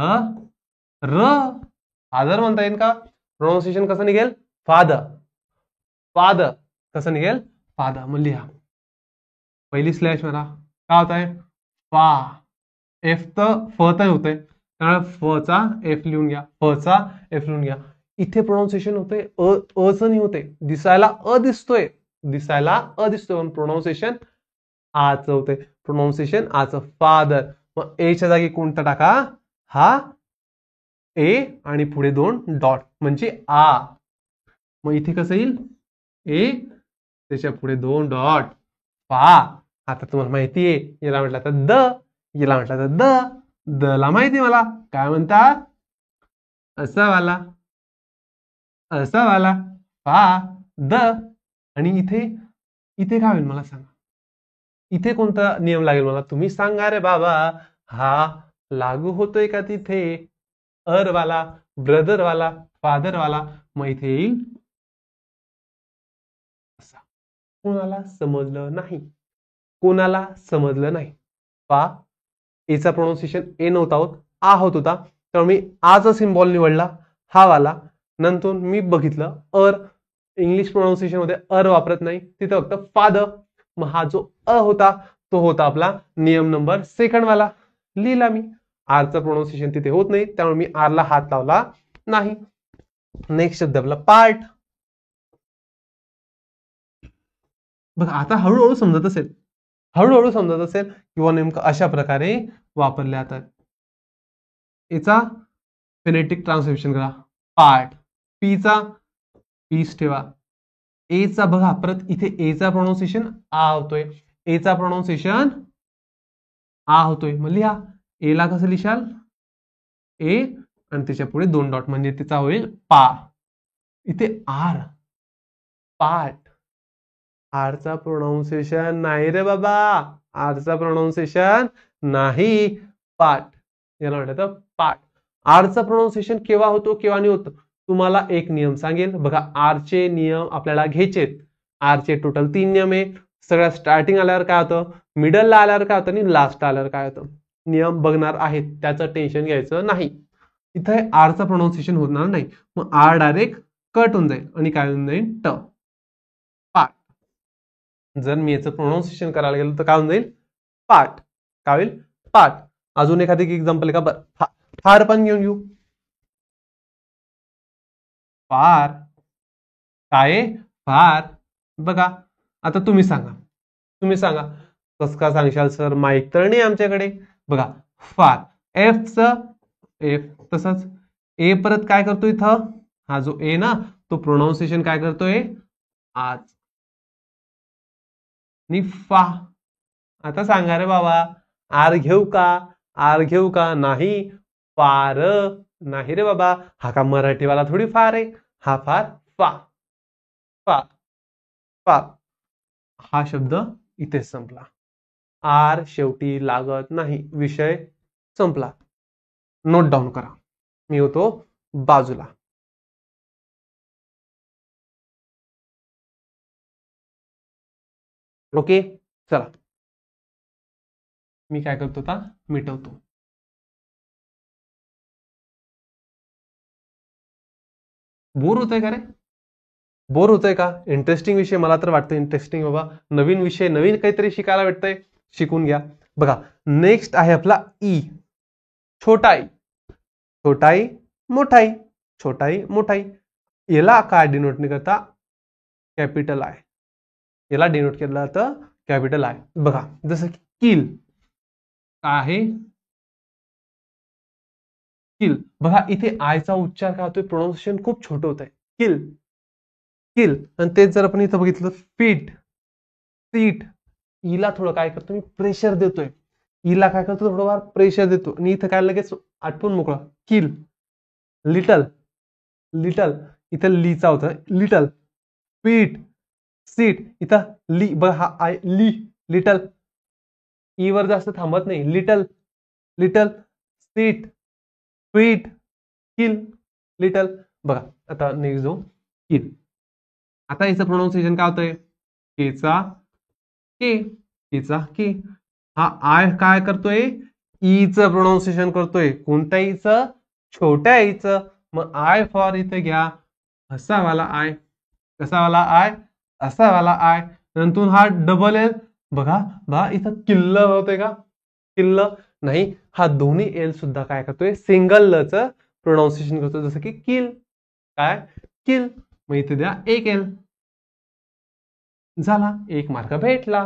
र, फादर म्हणता येईल का, प्रोनाऊन्सिएशन कसं निघेल, फादर. फादर कसं निघेल, फादर. मग लिहा पहिली स्लॅश मला काय होत आहे, फा. एफ तर फ तर होतंय, त्यामुळे फ चा एफ लिहून घ्या, फ चा एफ लिहून घ्या. इथे प्रोनाऊन्सिएशन होतंय अच नाही होते, दिसायला अ दिसतोय, दिसायला अ दिसतोय, पण प्रोनाऊन्सिएशन आच होते, प्रोनाऊन्सिएशन आच, फादर. मग एच्या जागी कोणता टाका, हा ए आणि पुढे 2 डॉट म्हणजे आ. मग इथे कसं येईल, ए त्याच्या पुढे 2 डॉट, पा. आता तुम्हाला माहितीये, याला म्हटलं तर द, याला म्हटलं तर द, द ला माहिती मला काय म्हणतात, असा वाला, असा वाला, पा, द. आणि इथे, इथे काय होईल मला सांगा, इथे कोणता नियम लागेल मला तुम्ही सांगा रे बाबा. हा लागू होतोय का तिथे, अर वाला, ब्रदर वाला, फादर वाला. मग इथे येईल असा. कोणाला समजलं नाही, कोणाला समजलं नाही. पहा, एचा प्रोनाऊन्सिएशन ए नव्हता होत, आ होत होता, तर मी आचा सिम्बॉल निवडला, हा वाला. नंतर मी बघितलं इंग्लिश प्रोनाऊन्सिएशन मध्ये वापरत नाही, तिथं फक्त फादर. मग हा जो होता तो होता आपला नियम नंबर 2 वाला, लिहिला मी. आरचं प्रोनाऊन्सिएशन तिथे होत नाही, त्यामुळे मी आरला हात लावला नाही. नेक्स्ट शब्द आपला पार्ट. बघा, आता हळूहळू समजत असेल, किंवा नेमकं अशा प्रकारे वापरले जातात. याचा फेनेटिक ट्रान्सलेशन करा, पार्ट. पीचा पीस ठेवा. एचा बघा, परत इथे एचा प्रोनाऊन्सिएशन आ होतोय, एचा प्रोनाऊन्सिएशन आ होतोय. मग लिहा, एला कसं लिहाल, ए आणि त्याच्या पुढे 2 डॉट, म्हणजे त्याचा होईल पा. इथे आर, पार्ट. आरचा प्रोनाऊन्सिएशन नाही रे बाबा, आरचा प्रोनाऊन्सिएशन नाही, पार्ट. याला म्हणतात पार्ट. आरचा प्रोनाऊन्सिएशन केव्हा होतो केव्हा नाही होत, तुम्हाला एक नियम सांगेल. बघा, आरचे नियम आपल्याला घ्यायचेत. आरचे टोटल 3 नियम आहे. सगळ्यात स्टार्टिंग आल्यावर काय होतं, मिडलला आल्यावर काय होतं आणि लास्ट आल्यावर काय होतं. नियम बघणार आहेत, त्याचं टेन्शन घ्यायचं नाही. इथे आरचा प्रोनाऊन्सिएशन होणार नाही, मग आर डायरेक्ट कट होऊन जाईल आणि काय होऊन जाईल, ट. पार्ट. जर मी याचं प्रोनाऊन्सिएशन करायला गेलो तर काय होऊन जाईल, पार्ट. काय होईल, पार्ट. अजून एखादी एक्झाम्पल का, बरं फार पण घेऊन घेऊ. फार काय, फार. बघा, आता तुम्ही सांगा कसं का सांगशाल सर, माईक तर नाही आमच्याकडे. बघा, फार, एफ तसंच ए, परत काय करतोय इथं, हा जो ए ना, तो प्रोनाऊन्सिएशन काय करतोय, आज. नि फा. आता सांगा रे बाबा, आर घेऊ का, नाही. फार नाही रे बाबा, हा का मराठीवाला थोडी फार आहे, हा फार, फा. फा फा. हा शब्द इथे संपला. आर शेवटी लागत नाही, विषय संपला. नोट डाऊन करा, मी होतो बाजूला. ओके, चला मी काय करतो आता, मिटवतो. बोर होतंय का रे, बोर होतंय का. इंटरेस्टिंग विषय, मला तर वाटतं इंटरेस्टिंग बाबा. नवीन विषय, नवीन काहीतरी शिकायला भेटतंय, शिकून घ्या. बघा, नेक्स्ट आहे आपला ई. छोटाई, छोटाई मोठाई, छोटाई मोठाई. याला काय डिनोट नाही करता, कॅपिटल आय. याला डिनोट केलं जातं कॅपिटल आय. बघा, जसं की किल काय आहे, किल. बघा, इथे आयचा उच्चार काय होतोय, प्रोनाऊन्सिएशन खूप छोटं होत आहे, किल, किल. आणि तेच जर आपण इथं बघितलं, फीट, सीट. हिला थोडं काय करतो मी, प्रेशर देतोय. हिला काय करतो, थोडंफार प्रेशर देतो, आणि इथं काय लगेच आटपून मोकळा, किल. Little, little. इथं लीचा होता, लिटल. Feet, seat. इथं ली, बघा हा आय, ली, लिटल. ई वर जास्त थांबत नाही, लिटल, लिटल. सीट, फीट, किल, लिटल. बघा, आता नेक्स्ट जो किल. आता याचं प्रोनाऊन्सिएशन काय होतंय, केचा के, केचा के. हा आय काय करतोय, ईचं प्रोनाऊन्सिएशन करतोय. कोणत्या ईचं, छोट्या ईचं. मग आय फॉर इथे घ्या, असा वाला आय, कसा वाला आय, असा वाला आय. नंतर हा डबल एल. बघा इथं किल्ल होतंय का, किल्ल नाही. हा दोन्ही एल सुद्धा काय करतोय, सिंगल ल च प्रोनाऊन्सिएशन करतोय, जसं की किल, काय, किल. मग इथे द्या 1 एल. झाला, 1 मार्क भेटला,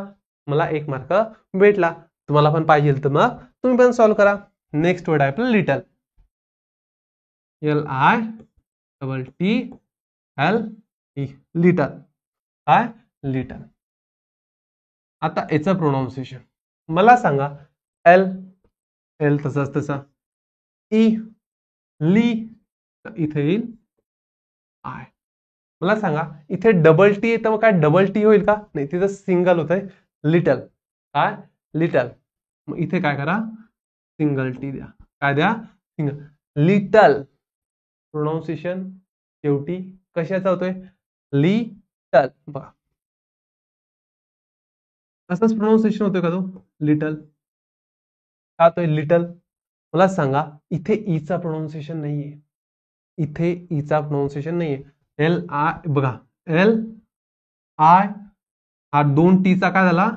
मला 1 मार्क भेटला. तुम्हाला पण पाहिजे तर मग तुम्ही पण सॉल्व्ह करा. नेक्स्ट वर्ड आहे आपलं little. L I double T L E, little, काय, लिटल. आता याचं प्रोनाऊन्सिएशन मला सांगा, एल, एल तसाच तसा. ई, ली, इथे येईल आय. मला सांगा, इथे डबल टी येतं, मग काय डबल टी होईल का, नाही, तिथं सिंगल होत आहे, लिटल, काय, लिटल. मग इथे काय करा, सिंगल टी द्या. काय द्या, सिंगल, लिटल. प्रोनाऊन्सिएशन शेवटी कशाचा होतोय, लिटल. बघा, असंच प्रोनाऊन्सिएशन होतोय का तो लिटल? का तो लिटल? मला सांगा, इथे ईचा प्रोनाऊन्सिएशन नाहीये, इथे ईचा प्रोनाऊन्सिएशन नाहीये. एल आय बघा, एल आय हा 2 टीचा काय झाला,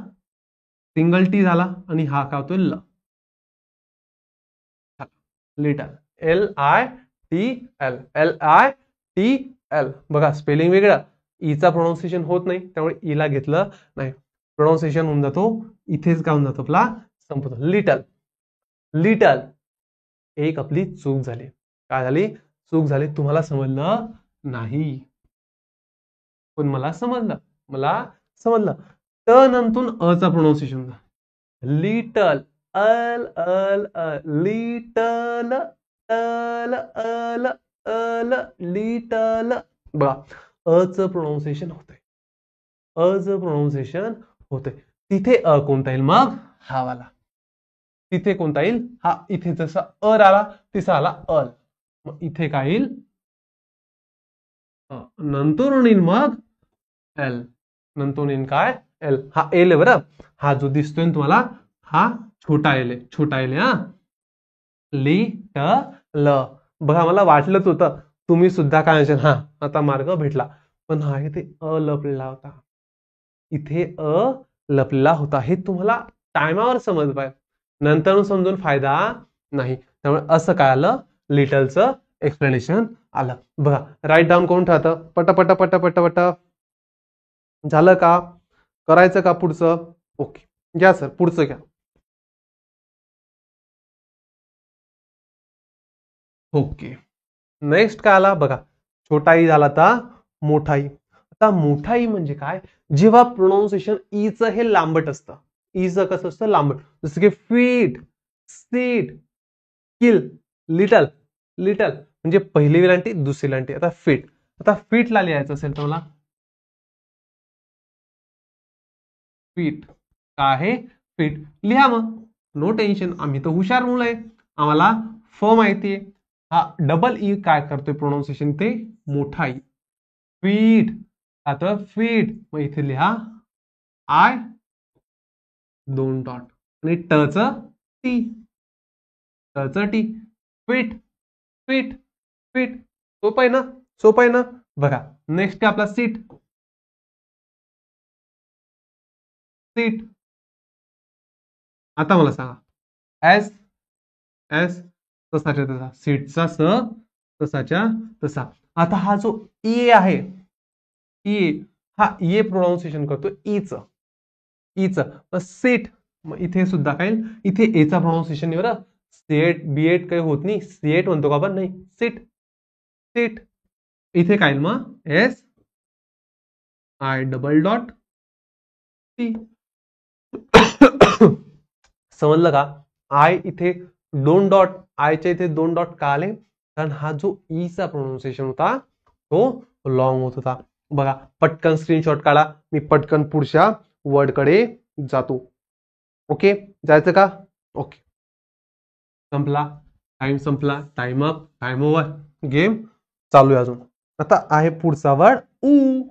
सिंगल टी झाला, आणि हा काय होतोय ल, little. L I T L, L I T L. बघा स्पेलिंग वेगळं, ईचा प्रोनाऊन्सिएशन होत नाही, त्यामुळे ईला घेतलं नाही, प्रोनाऊन्सिएशन होऊन जातो इथेच काय होऊन जातो आपला, संपतो. Little, little. एक आपली चूक झाली. काय झाली? चूक झाली. तुम्हाला समजलं नाही, पण मला समजलं, मला समजलं. त नंतरून अचा प्रोनाऊन्सिएशन, लिटल, अल अल लिटल, अल अल अल लिटल. बघा अच प्रोनाऊन्सिएशन होतंय, अच प्रोनाऊन्सिएशन होतंय. तिथे अ कोणता येईल मग? हा वाला. तिथे कोणता येईल? हा. इथे जसा अ आला तिसा आला अल, मग इथे काय येईल? नंतर येईल मग एल, नंतर येईल काय? एल. हा एल आहे बरं, हा जो दिसतोय ना तुम्हाला, हा छोटा एल आहे, छोटा एल आहे. हा लिटल. बघा मला वाटलंच होतं तुम्ही सुद्धा काय म्हणशाल, हा आता मार्ग भेटला, पण हा इथे अ लपलेला होता, इथे अ लपलेला होता. हे तुम्हाला टायमावर समज पाहिजे, नंतर समजून फायदा नाही. त्यामुळे असं काय आलं, लिटलचं एक्सप्लेनेशन आलं. बघा राईट डाऊन करून ठेवतं, पट पट पट पट. झालं का? करायचं का पुढचं? ओके, घ्या सर पुढचं घ्या. ओके, नेक्स्ट काय आला बघा, छोटाई झाला आता मोठाई. आता मोठाई म्हणजे काय? जेव्हा प्रोनाऊन्सिएशन ईचं हे लांबट असतं, ईचं कसं असतं, लांबट. जसं की फीट, सीट, किल, लिटल. लिटल म्हणजे पहिली वेलांटी, दुसरी वेलांटी. आता फीट, आता फीटला लिहायचं असेल तर मला फीट, काय आहे? फीट. लिहा मग, नो टेन्शन, आम्ही तर हुशार मुलं आहे, आम्हाला फ माहितीये. हा डबल ई काय करतोय प्रोनाऊन्सिएशन, ते मोठा ई. फीट, आता फीट, मग इथे लिहा आय 2 डॉट आणि touch T, touch T. Feet, feet, feet. सोपं आहे ना, सोपं आहे ना. बघा नेक्स्ट काय आपला सीट, सीट. आता मला सांगा, एस, एस तसाच्या तसा, सीटचा स तसाच्या तसा. आता हा जो ई आहे, ई, हा ई प्रोनाऊन्सिएशन करतो ईच, ईच. मग सीट, मग इथे सुद्धा काय, इथे एचा प्रोनाऊन्सिएशन नाही बरं, सेट बीएट काही होत नाही, सीएट म्हणतो का आपण, नाही सीट, सीट. इथे काय मग S I double dot T. समजलं का? आय इथे 2 डॉट, आयच्या इथे 2 डॉट का आले? कारण हा जो ईचा प्रोनाऊन्सिएशन होता तो लॉंग होत होता. बघा पटकन स्क्रीनशॉट काढा, मी पटकन पुढच्या वर्डकडे जातो. ओके, जायचं का? ओके, संपला टाइम, संपला time up, time over, game चालू आहे अजून. आता आहे पुढचा वर्ड ऊ,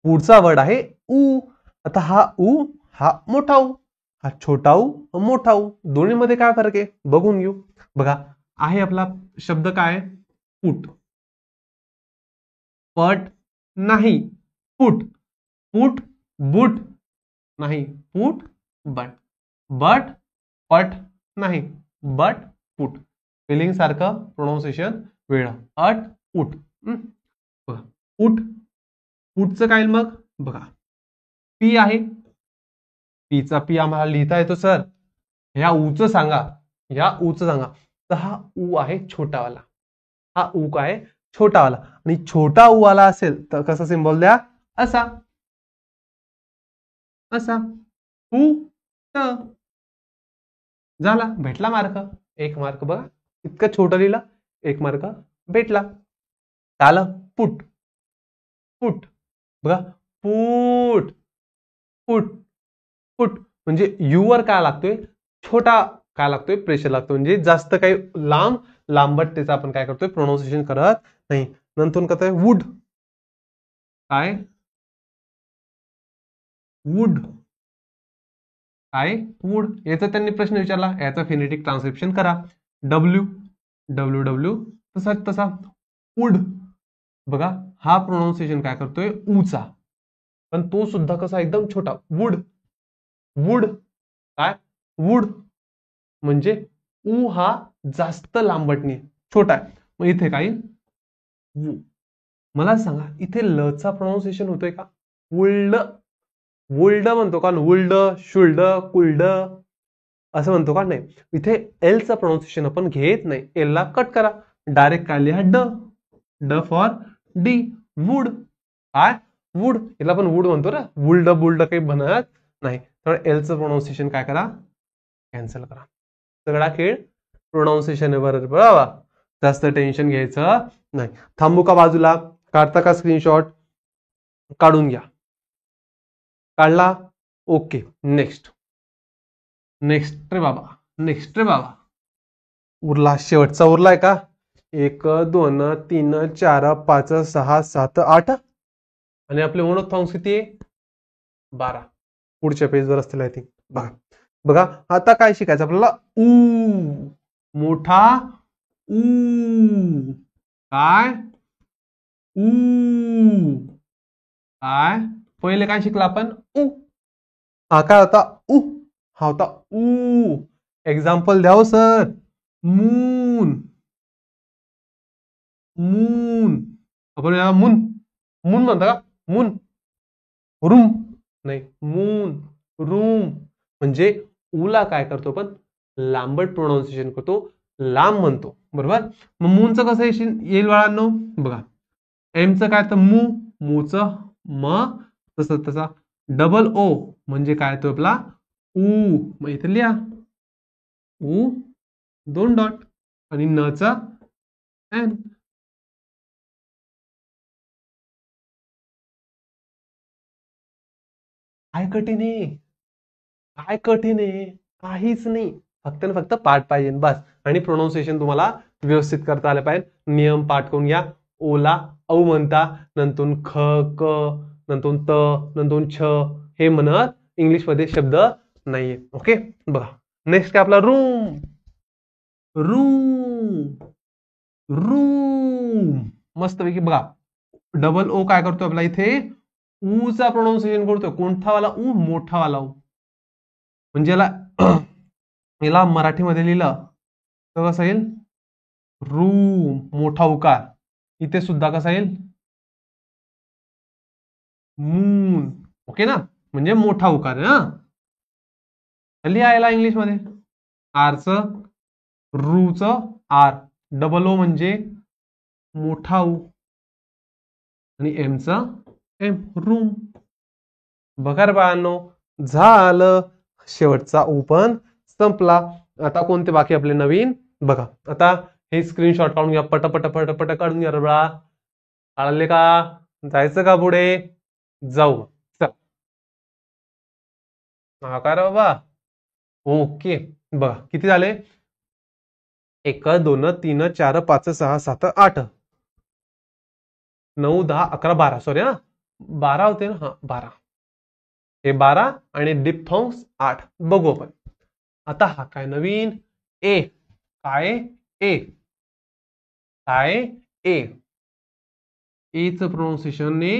पुढचा वर्ड आहे ऊ. आता हा ऊ, हा मोठा ऊ, हा छोटा ऊ, मोठा ऊ, दोन्हीमध्ये काय फरक आहे बघून घेऊ. बघा आहे आपला शब्द काय, पुट, पट नाही, पुट, पुट बुट नाही, पुट बट, बट पट नाही, बट पुट. स्पेलिंग सारखं, प्रोनाऊन्सिएशन वेळ, अट उट. बघा उट, उटचं काय मग बघा, पी आहे, पीचा पी आम्हाला लिहिता येतो सर, ह्या ऊच सांगा, ह्या ऊच सांगा. तर हा ऊ आहे छोटावाला, हा ऊ काय छोटावाला, आणि छोटा ऊ आला असेल तर कसा सिंबल द्या, असा, असा ऊ त. झाला, भेटला मार्क, 1 मार्क. बघा इतकं छोटं लिहिलं, 1 मार्क भेटला. आलं पुट, पुट. बघा पुट, पुट, पुट म्हणजे यू वर काय लागतोय, छोटा काय लागतोय, प्रेशर लागतोय, म्हणजे जास्त काही लांब लांबट त्याचा आपण काय करतोय, प्रोनाऊन्सिएशन करत नाही. नंतर करतोय वुड, काय वुड, काय वूड. याचा त्यांनी प्रश्न विचारला, याचा फिनेटिक ट्रान्सक्रिप्शन करा. डब्ल्यू डब्ल्यू डब्ल्यू तसा तसा वूड. बघा हा प्रोनाऊन्सिएशन काय करतोय ऊचा, पण तो सुद्धा कसा एकदम छोटा. वूड वूड काय वूड म्हणजे ऊ हा जास्त लांबटणी छोटा आहे. मग इथे काय वू. मला सांगा इथे लचा प्रोनाऊन्सिएशन होतोय का? वुल्ड वुल्ड म्हणतो का? वुल्ड शुल्ड कुल्ड असं म्हणतो का? नाही. इथे एलचं प्रोनाऊन्सिएशन आपण घेत नाही. एल ला कट करा, डायरेक्ट काय लिहा ड. ड फॉर डी वूड. काय वूड. याला आपण वूड म्हणतो ना, वुल्ड बुल्ड काही बनत नाही. तर एलचं प्रोनाऊन्सिएशन काय करा? कॅन्सल करा. सगळा खेळ प्रोनाऊन्सिएशन बरोबर. जास्त टेन्शन घ्यायचं नाही. थांबू का बाजूला? काढता का स्क्रीनशॉट? काढून घ्या. काढला? ओके. नेक्स्ट नेक्स्ट रे बाबा, नेक्स्ट रे बाबा. उरला शेवटचा उरलाय का? 1 2 3 4 5 6 7 8 आणि आपले मोनोथॉंग्स किती आहे? 12. पुढच्या पेजवर असतील आय थिंक. बघा बघा आता काय शिकायचं आपल्याला? ऊ. मोठा ऊ. काय ऊ. काय पहिले काय शिकला आपण? ऊ. हा काय होता? ऊ. हा होता ऊ. एक्झाम्पल द्याव सर. Moon moon. आपण मून मून म्हणता का? मून. रूम नाही, मून रूम. म्हणजे ऊला काय करतो आपण? लांबट प्रोनाऊन्सिएशन करतो, लांब म्हणतो. बरोबर. मग मूनचं कसं येईल बाळांनो? बघा एमचं काय तर मू, मूचं म, तसं तसा डबल ओ म्हणजे काय तो आपला ऊ. मग इथे लिहा ऊ 2 डॉट आणि न चा एन. काय कठीण आहे? काय कठीण आहे? काहीच नाही. फक्त ना फक्त पाठ पाहिजे बस. आणि प्रोनाऊन्सिएशन तुम्हाला व्यवस्थित करता आलं पाहिजे. नियम पाठ करून घ्या. ओला औ म्हणता, नंतर ख क, नंतर त, नंतर छ हे म्हणत इंग्लिश मध्ये शब्द नाहीये. ओके. बघा नेक्स्ट काय आपला? Room room room. मस्तपैकी बघा डबल ओ काय करतो आपला इथे? ऊचा प्रोनाऊन्सिएशन करतोय. कोणता वाला ऊ? मोठा वाला ऊ. म्हणजे याला मराठीमध्ये लिहिलं तर कसं येईल? रूम. मोठा उकार. इथे सुद्धा कसा येईल? मून. ओके ना, म्हणजे मोठा उकार आहे. लिहायला इंग्लिश मध्ये आरचं रूचं आर, डबल ओ म्हणजे मोठा ऊ आणि एमचं एम रूम. बघा रे बाळांनो झालं. शेवटचा ऊ पण संपला. आता कोणते बाकी आपले नवीन? बघा आता हे स्क्रीनशॉट काढून घ्या. पटपट पटपट काढून घ्या रे बाळा. काढले का? जायचं का पुढे? जाऊ. चल हा काय रे बाबा? ओके. बघा किती झाले? 1 2 3 4 5 6 7 8 9 10 11 12. सॉरी हा 12 होते ना. हा 12. हे 12 आणि डिप्थॉंग्स 8. बघू आपण आता. हा काय नवीन? ए. काय ए? काय ए? एचं प्रोनाऊन्सिएशन ने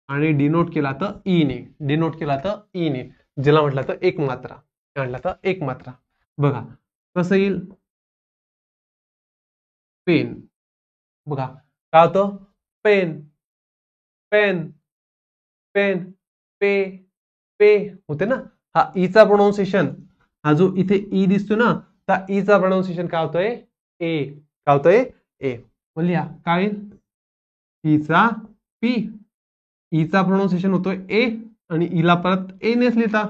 आणि डिनोट केला तर ई ने. डिनोट केला तर ई ने. ज्याला म्हटलं तर एक मात्रा, म्हटलं तर एक मात्रा. बघा कसं येईल? पेन. बघा काय होतं? पेन पेन पेन पे पे होते ना. हा ईचा प्रोनाऊन्सिएशन, हा जो इथे ई दिसतो ना, त्या ईचा प्रोनाऊन्सिएशन काय होतोय? ए. काय होतोय? ए. लिहा काय? ईचा पी. ईचा प्रोनाऊन्सिएशन होतोय ए आणि ईला परत ए नेच लिहिता.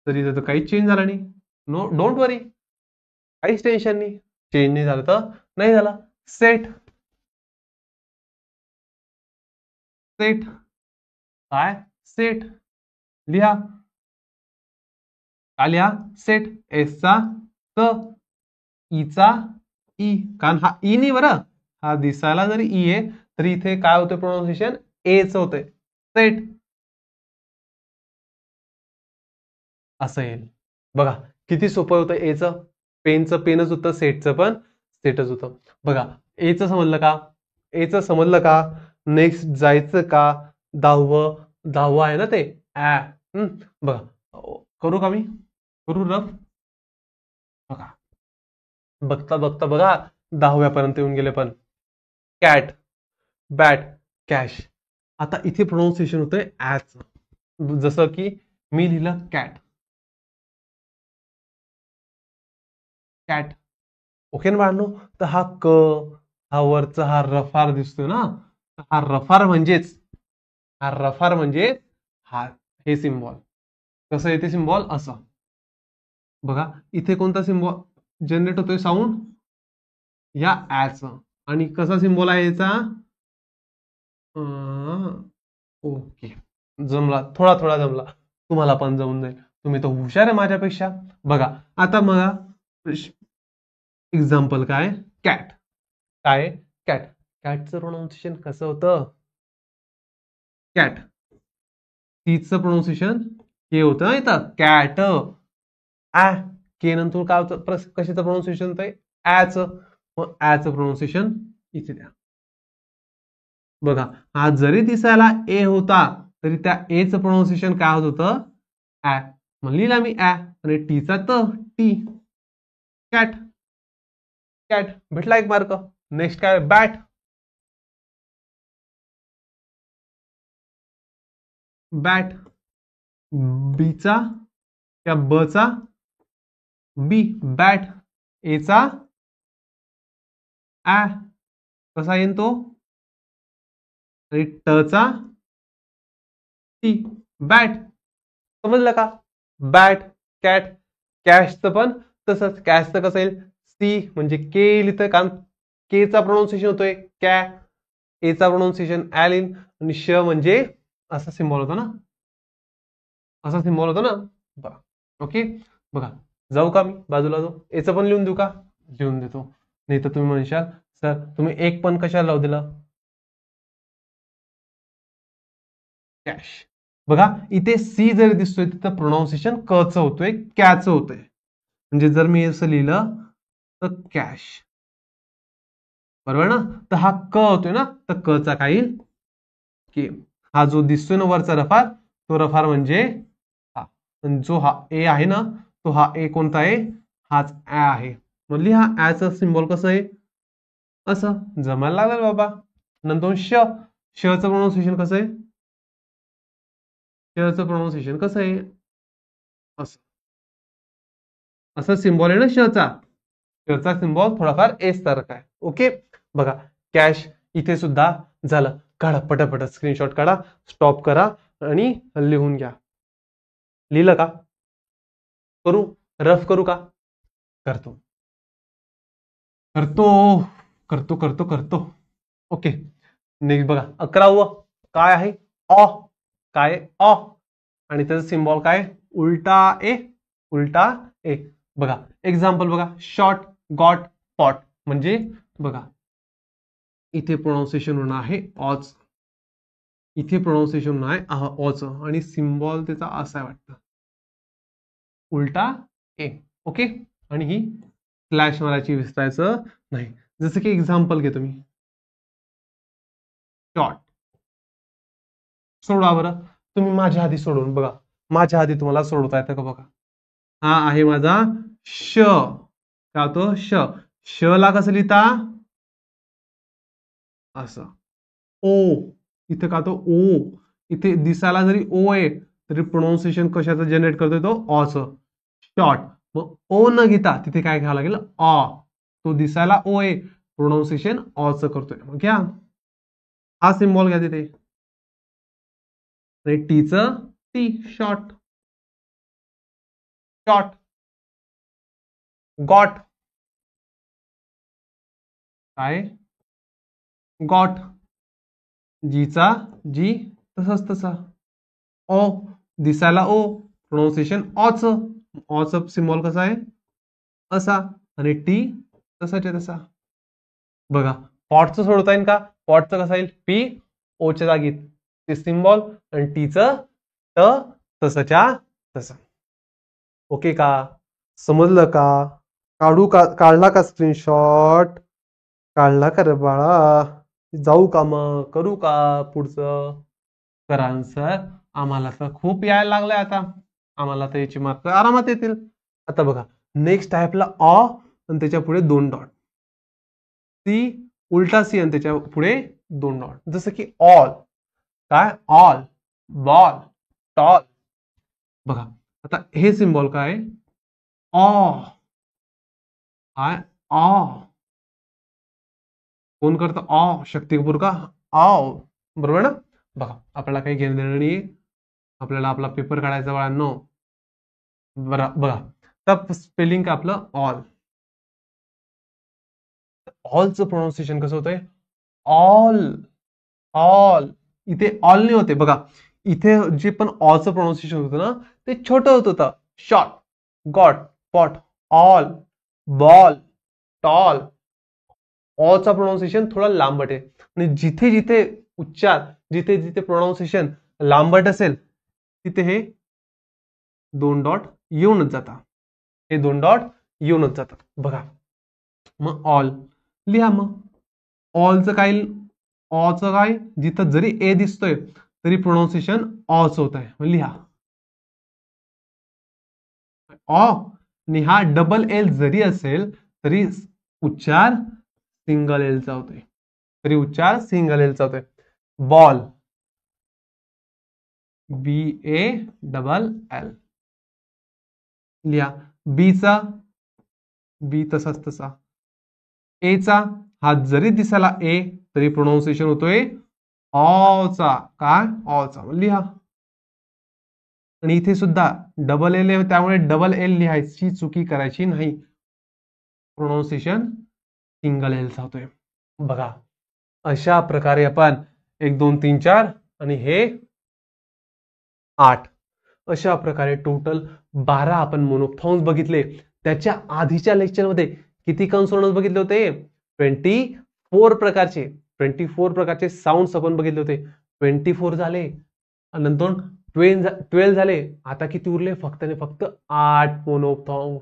तर इथं तर काहीच चेंज झाला नाही. नो डोंट वरी, काहीच टेन्शन नाही. चेंज नाही झालं तर नाही झाला. सेट सेट काय? सेट लिहा. काय लिहा? सेट. एस चा क, ईचा ई. कारण हा ई नाही बरं, हा दिसायला जरी ई आहे तरी इथे काय होतं प्रोनाऊन्सिएशन? एच होतंय. सेट असं येईल. बघा किती सोपं होतं. एचं पेनचं पेनच होतं, सेटचं पण सेटच होतं. बघा एचं समजलं का? एचं समजलं का? नेक्स्ट जायचं का? 10वं आहे ना ते बघा करू का मी? करू रफ? बघा बघता बघता बघा 10व्यापर्यंत येऊन गेले. पण कॅट, बॅट, कॅश. आता इथे प्रोनाऊन्सिएशन होतंय ऍच. जसं की मी लिहिलं कॅट, कॅट. ओके ना बाळांनो? तर हा वरचा हा रफार दिसतोय ना, हा रफार म्हणजेच हा हे सिम्बॉल. कसं येते सिम्बॉल? असं. बघा इथे कोणता सिम्बॉल जनरेट होतोय? साऊंड या ऍच. आणि कसा सिम्बॉल आहे याचा? ओके, जमला, थोडा थोडा जमला. तुम्हाला पण जमून जाईल, तुम्ही तर हुशार आहे माझ्यापेक्षा. बघा आता बघा एक्झाम्पल काय? कॅट. काय? कॅट. कॅटचं प्रोनाऊन्सिएशन कसं होतं? कॅट. तीचं प्रोनाऊन्सिएशन के होतं इथं, कॅट. के नंतर काय होतं? कशाचं प्रोनाऊन्सिएशन होतंय? ऍच. मग ऍचं प्रोनाऊन्सिएशन इथे द्या. बघा हा जरी दिसायला ए होता तरी त्या एचं प्रोनाऊन्सिएशन काय होत होतं? ऍ. मग लिहिला मी ऍ आणि टीचा टी. कॅट. कॅट भेटला एक मार्क. नेक्स्ट काय? बॅट. बॅट. बीचा त्या बचा बी, बॅट. एचा ऍ. कसा येईन तो? आणि टचा टी, बॅट. समजलं का? Bat, cat. कॅशचं पण तसंच. कॅशचं कसं येईल? सी म्हणजे के लिहितं, कारण केचा प्रोनाऊन्सिएशन होतोय कॅ. एचा प्रोनाऊन्सिएशन ऍ लिहिन. आणि श म्हणजे असा सिम्बॉल होता ना, असा सिम्बॉल होता ना. बघा ओके. बघा जाऊ का मी बाजूला? जाऊ, याचं पण लिहून देऊ का? लिहून देतो. नाही तर तुम्ही म्हणशाल सर तुम्ही एक पण कशाला लावू दिलं? कॅश. बघा इथे सी जरी दिसतोय तिथं प्रोनाऊन्सिएशन कचं होतोय, कॅचं होतंय. म्हणजे जर मी असं लिहिलं तर कॅश, बरोबर ना? तर हा क होतोय ना, तर कचा काय येईल? के. हा जो दिसतोय ना वरचा रफार, तो रफार म्हणजे हा. जो हा ए आहे ना, तो हा ए कोणता आहे? हाच ऍ आहे. मग लिहा ऍचं सिम्बॉल कसं आहे? असं. जमायला लागलं बाबा. नंतर शचं प्रोनाऊन्सिएशन कसं आहे? शचं प्रोनाऊन्सिएशन कसं आहे? असं. असं सिम्बॉल आहे ना शचा. शचा सिम्बॉल थोडाफार एस सारखा आहे. ओके. बघा कॅश इथे सुद्धा झालं. काढा पटापट स्क्रीनशॉट काढा, स्टॉप करा आणि लिहून घ्या. लिहिलं का? करू रफ करू का? करतो करतो करतो करतो करतो. ओके. नेक्स्ट बघा 11वं काय आहे? ऑ. काय? ऑ. आणि त्याचा सिम्बॉल काय? उलटा ए. उलटा ए. बघा एक्झाम्पल बघा, शॉर्ट, गॉट, पॉट. म्हणजे बघा इथे प्रोनाऊन्सिएशन होणार आहे ऑच, इथे प्रोनाऊन्सिएशन होणार आहे ऑच, आणि सिम्बॉल त्याचा असा आहे वाटतं, उलटा ए. ओके. आणि ही स्लॅश मारायची विसरायचं नाही. जसं की एक्झाम्पल घेतो मी, शॉर्ट. सोडवा बरं तुम्ही माझ्या आधी सोडवून बघा. माझ्या आधी तुम्हाला सोडवता येतं का बघा. हा आहे माझा श. काय होतो? श. श ला कसं लिहिता? असं. ओ. इथे का तो ओ. इथे दिसायला जरी ओ आहे तरी प्रोनाऊन्सिएशन कशाचं जनरेट करतोय? तो ऑच. शॉर्ट. मग ओ न घेता तिथे काय घ्यावं लागेल? ऑ. तो दिसायला ओ आहे, प्रोनाऊन्सिएशन ऑच करतोय. मग घ्या हा सिम्बॉल घ्या तिथे. आणि टीचं टी, शॉर्ट. शॉर्ट. गॉट. काय? गॉट. जीचा जी, तसाच तसा. ओ. दिसायला ओ, प्रोनाऊन्सिएशन ऑच. ऑच सिम्बॉल कसा आहे? असा. आणि टी तसाच्या तसा. बघा पॉटचं सोडवता येईल का? पॉटचं कसं येईल? पी ओच्या जागी ते सिम्बॉल आणि टीचं ट तसंच्या तसं. ओके का? समजलं का? काढला का स्क्रीनशॉट? काढला का रे बाळा? जाऊ का मग? करू का पुढचं? करा आन्सर. आम्हाला तर खूप यायला लागलंय आता. आम्हाला तर याची मार्क आरामात येतील. आता बघा, नेक्स्ट आहे आपला अ आणि त्याच्या पुढे 2 डॉट. सी, उलटा सी आणि त्याच्या पुढे 2 डॉट. जसं की ऑल. काय? All, ball, tall. बघा, आता हे सिम्बॉल काय? ऑ. काय? ऑ. कोण करतं ऑ? शक्ती कपूर का? ऑ. बरोबर ना? बघा, आपल्याला काही घेणं देणं नाही. आपल्याला आपला पेपर काढायचा बाळांनो. बरं बघा, तर स्पेलिंग काय आपलं? ऑल. ऑलचं प्रोनाउन्सिएशन कसं होतंय? ऑल. ऑल. इथे ऑल नाही होते बघा. इथे जे पण ऑलचं प्रोनाउन्सिएशन होतं ना, ते छोटं होत होतं. Short, got, pot, all, ball, tall. ऑचा प्रोनाउन्सिएशन थोडा लांबट आहे. आणि जिथे जिथे उच्चार, जिथे जिथे प्रोनाउन्सिएशन लांबट असेल, तिथे हे 2 डॉट येऊनच जातात. हे 2 डॉट येऊनच जातात. बघा, मग ऑल लिहा. मग ऑलचं काय? ऑचं काय? जिथं जरी ए दिसतोय तरी प्रोनाउन्सिएशन ऑच होत आहे. मग लिहा ऑ. आणि हा डबल एल जरी असेल तरी उच्चार सिंगल एलचा होतोय. तरी उच्चार सिंगल एलचा होतोय. Ball, B A double L लिहा. बीचा बी तसाच तसा. एचा हात जरी दिसायला ए तरी प्रोनाउन्सिएशन होतोय ऑचा. काय? ऑचा. लिहा. आणि इथे सुद्धा डबल एल आहे, त्यामुळे डबल एल लिहायची चुकी करायची नाही. प्रोनाउन्सिएशन सिंगल एलचा होतोय. बघा, अशा प्रकारे आपण 1 2 3 4 आणि हे 8 अशा प्रकारे टोटल 12 आपण मोनोफॉर्म्स बघितले. त्याच्या आधीच्या लेक्चरमध्ये किती कॉन्सोनंट्स बघितले होते? 24 प्रकारचे. 24 प्रकारचे साऊंड्स आपण बघितले होते. 24 झाले. नंतर 12 झाले. आता किती उरले? फक्त आणि फक्त 8 मोनोफॉर्म्स.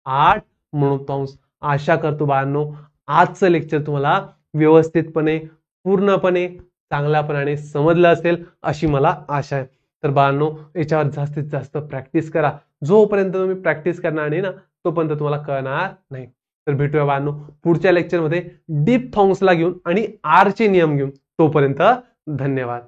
8 मोनोफॉर्म्स. आशा करतो बाळांनो आजचं लेक्चर तुम्हाला व्यवस्थितपणे, पूर्णपणे, चांगल्यापणाने समजलं असेल अशी मला आशा आहे. तर बाळांनो याच्यावर जास्तीत जास्त प्रॅक्टिस करा. जोपर्यंत तुम्ही प्रॅक्टिस करणार नाही ना, तोपर्यंत तुम्हाला कळणार नाही. तर भेटूया बाळांनो पुढच्या लेक्चरमध्ये डीप थॉंग्सला घेऊन आणि आरचे नियम घेऊन. तोपर्यंत धन्यवाद.